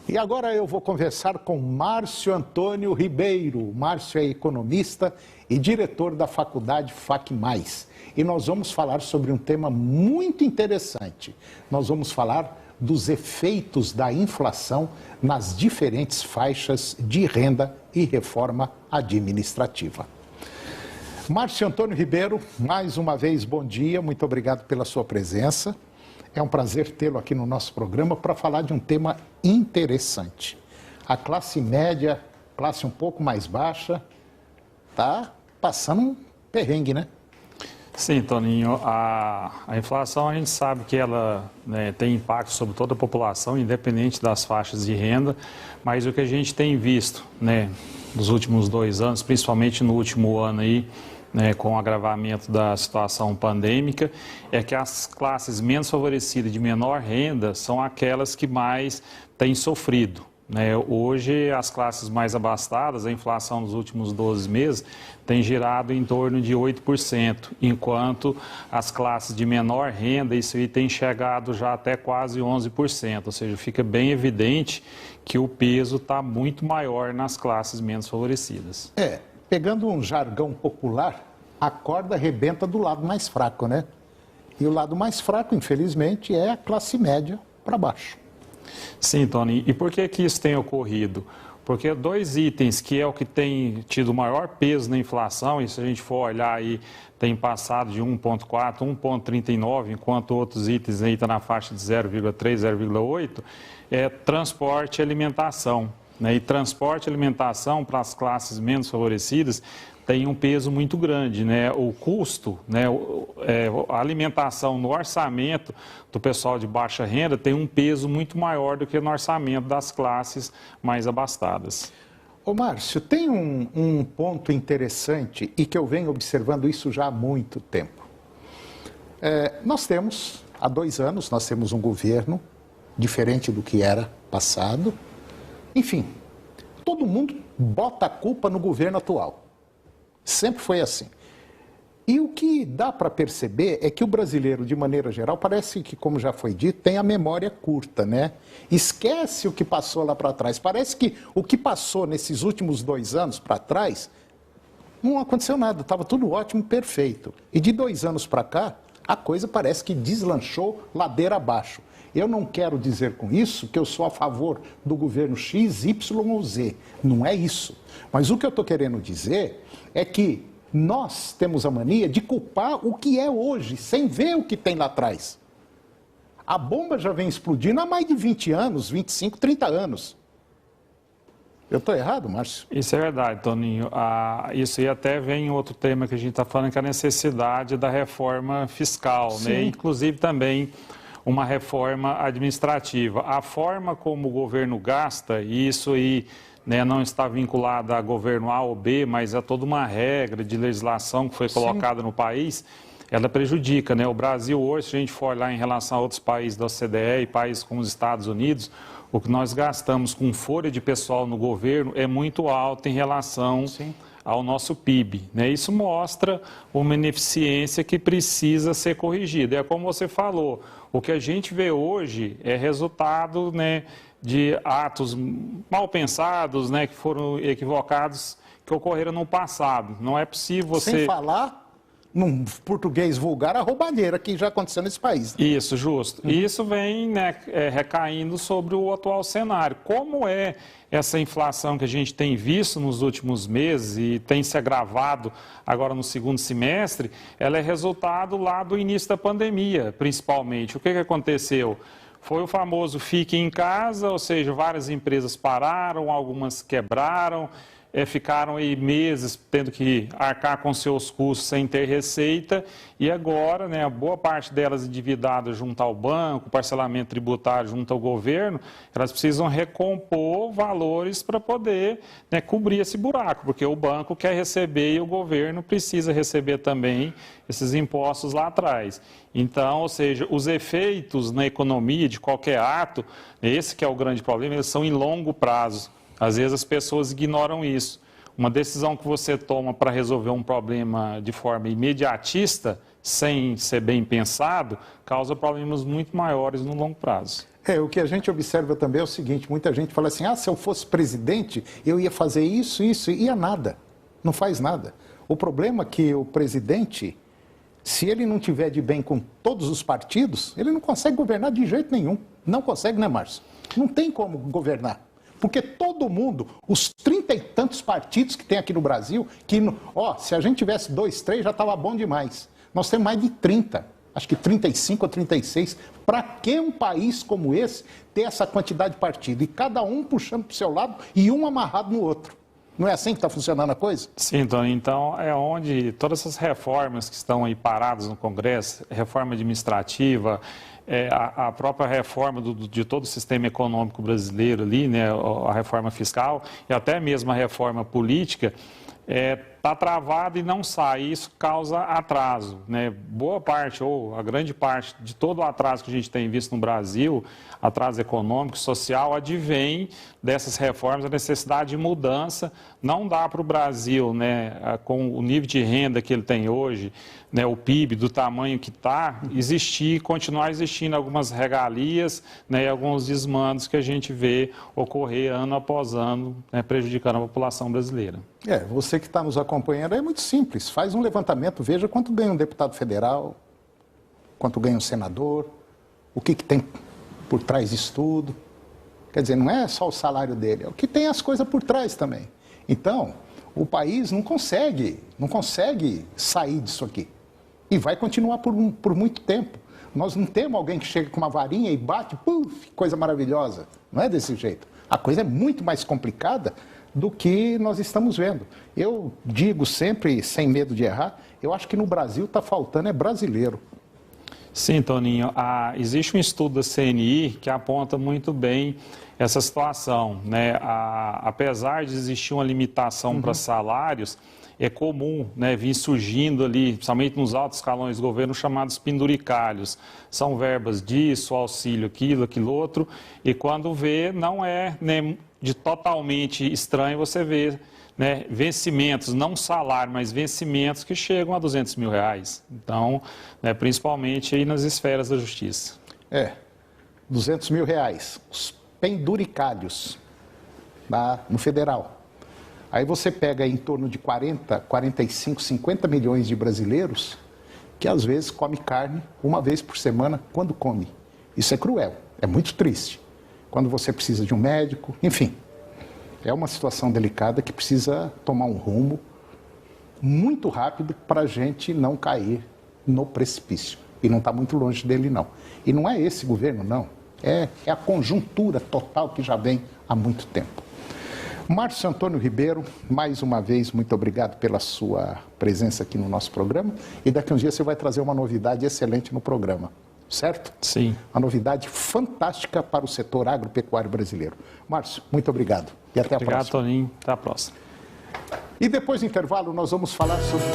E agora eu vou conversar com Márcio Antônio Ribeiro. Márcio é economista e diretor da faculdade FAC+. E nós vamos falar sobre um tema muito interessante. Nós vamos falar dos efeitos da inflação nas diferentes faixas de renda e reforma administrativa. Márcio Antônio Ribeiro, mais uma vez, bom dia, muito obrigado pela sua presença. É um prazer tê-lo aqui no nosso programa para falar de um tema interessante. A classe média, classe um pouco mais baixa, está passando um perrengue, né? Sim, Toninho, a inflação a gente sabe que ela tem impacto sobre toda a população, independente das faixas de renda, mas o que a gente tem visto nos últimos 2 anos, principalmente no último ano aí, com o agravamento da situação pandêmica, é que as classes menos favorecidas de menor renda são aquelas que mais têm sofrido. Hoje, as classes mais abastadas, a inflação nos últimos 12 meses tem girado em torno de 8%, enquanto as classes de menor renda, isso aí tem chegado já até quase 11%, ou seja, fica bem evidente que o peso está muito maior nas classes menos favorecidas. Pegando um jargão popular, a corda arrebenta do lado mais fraco, né? E o lado mais fraco, infelizmente, é a classe média para baixo. Sim, Tony. E por que isso tem ocorrido? Porque 2 itens que é o que tem tido maior peso na inflação, e se a gente for olhar aí, tem passado de 1,4, 1,39, enquanto outros itens aí estão na faixa de 0,3, 0,8, é transporte e alimentação. E transporte e alimentação para as classes menos favorecidas tem um peso muito grande, O custo, a alimentação no orçamento do pessoal de baixa renda tem um peso muito maior do que no orçamento das classes mais abastadas. Ô Márcio, tem um ponto interessante e que eu venho observando isso já há muito tempo. Nós temos, há 2 anos, nós temos um governo diferente do que era passado. Enfim, todo mundo bota a culpa no governo atual. Sempre foi assim. E o que dá para perceber é que o brasileiro, de maneira geral, parece que, como já foi dito, tem a memória curta, Esquece o que passou lá para trás. Parece que o que passou nesses últimos 2 anos para trás, não aconteceu nada, estava tudo ótimo, perfeito. E de 2 anos para cá, a coisa parece que deslanchou ladeira abaixo. Eu não quero dizer com isso que eu sou a favor do governo X, Y ou Z. Não é isso. Mas o que eu estou querendo dizer é que nós temos a mania de culpar o que é hoje, sem ver o que tem lá atrás. A bomba já vem explodindo há mais de 20 anos, 25, 30 anos. Eu estou errado, Márcio? Isso é verdade, Toninho. Isso aí até vem em outro tema que a gente está falando, que é a necessidade da reforma fiscal, Inclusive também uma reforma administrativa. A forma como o governo gasta, e isso aí não está vinculado a governo A ou B, mas é toda uma regra de legislação que foi colocada no país, ela prejudica. O Brasil hoje, se a gente for olhar em relação a outros países da OCDE e países como os Estados Unidos, o que nós gastamos com folha de pessoal no governo é muito alto em relação ao nosso PIB. Isso mostra uma ineficiência que precisa ser corrigida. É como você falou, o que a gente vê hoje é resultado de atos mal pensados, que foram equivocados, que ocorreram no passado. Não é possível você... Sem falar, num português vulgar, a roubalheira que já aconteceu nesse país. Isso, justo. E isso vem recaindo sobre o atual cenário. Como é essa inflação que a gente tem visto nos últimos meses e tem se agravado agora no segundo semestre, ela é resultado lá do início da pandemia, principalmente. O que aconteceu? Foi o famoso fique em casa, ou seja, várias empresas pararam, algumas quebraram, ficaram aí meses tendo que arcar com seus custos sem ter receita e agora, a boa parte delas endividadas junto ao banco, parcelamento tributário junto ao governo, elas precisam recompor valores para poder cobrir esse buraco, porque o banco quer receber e o governo precisa receber também esses impostos lá atrás. Então, ou seja, os efeitos na economia de qualquer ato, esse que é o grande problema, eles são em longo prazo. Às vezes as pessoas ignoram isso. Uma decisão que você toma para resolver um problema de forma imediatista, sem ser bem pensado, causa problemas muito maiores no longo prazo. O que a gente observa também é o seguinte, muita gente fala assim, se eu fosse presidente, eu ia fazer isso, ia nada. Não faz nada. O problema é que o presidente, se ele não tiver de bem com todos os partidos, ele não consegue governar de jeito nenhum. Não consegue, né, Márcio? Não tem como governar. Porque todo mundo, os 30 e tantos partidos que tem aqui no Brasil, que, se a gente tivesse 2, 3, já estava bom demais. Nós temos mais de 30, acho que 35 ou 36. Para que um país como esse ter essa quantidade de partido? E cada um puxando para o seu lado e um amarrado no outro. Não é assim que está funcionando a coisa? Sim, Tony. Então, é onde todas essas reformas que estão aí paradas no Congresso, reforma administrativa, a própria reforma de todo o sistema econômico brasileiro ali, né, a reforma fiscal e até mesmo a reforma política, está travado e não sai. Isso causa atraso, né? Boa parte, ou a grande parte de todo o atraso que a gente tem visto no Brasil, atraso econômico, social, advém dessas reformas, a necessidade de mudança. Não dá para o Brasil, né, com o nível de renda que ele tem hoje, né, o PIB do tamanho que está, continuar existindo algumas regalias, né, e alguns desmandos que a gente vê ocorrer ano após ano, né, prejudicando a população brasileira. Você que está nos acompanhando, é muito simples. Faz um levantamento, veja quanto ganha um deputado federal, quanto ganha um senador, o que tem por trás disso tudo. Quer dizer, não é só o salário dele, é o que tem as coisas por trás também. Então, o país não consegue sair disso aqui. E vai continuar por muito tempo. Nós não temos alguém que chega com uma varinha e bate, puf, coisa maravilhosa. Não é desse jeito. A coisa é muito mais complicada do que nós estamos vendo. Eu digo sempre, sem medo de errar, eu acho que no Brasil está faltando brasileiro. Sim, Toninho. Existe um estudo da CNI que aponta muito bem essa situação, né? Apesar de existir uma limitação para salários, é comum, né, vir surgindo ali, principalmente nos altos escalões do governo, chamados penduricalhos. São verbas disso, auxílio, aquilo outro, e quando vê, não é, né, de totalmente estranho você vê, né, vencimentos, não salário, mas vencimentos que chegam a R$200 mil. Então, né, principalmente aí nas esferas da justiça. R$200 mil, os penduricalhos, no federal. Aí você pega em torno de 40, 45, 50 milhões de brasileiros que às vezes come carne uma vez por semana quando come. Isso é cruel, é muito triste. Quando você precisa de um médico, enfim. É uma situação delicada que precisa tomar um rumo muito rápido para a gente não cair no precipício. E não está muito longe dele, não. E não é esse governo, não. É a conjuntura total que já vem há muito tempo. Márcio Antônio Ribeiro, mais uma vez, muito obrigado pela sua presença aqui no nosso programa. E daqui a uns dias você vai trazer uma novidade excelente no programa, certo? Sim. Uma novidade fantástica para o setor agropecuário brasileiro. Márcio, muito obrigado e até a próxima. Obrigado, Toninho. Até a próxima. E depois do intervalo nós vamos falar sobre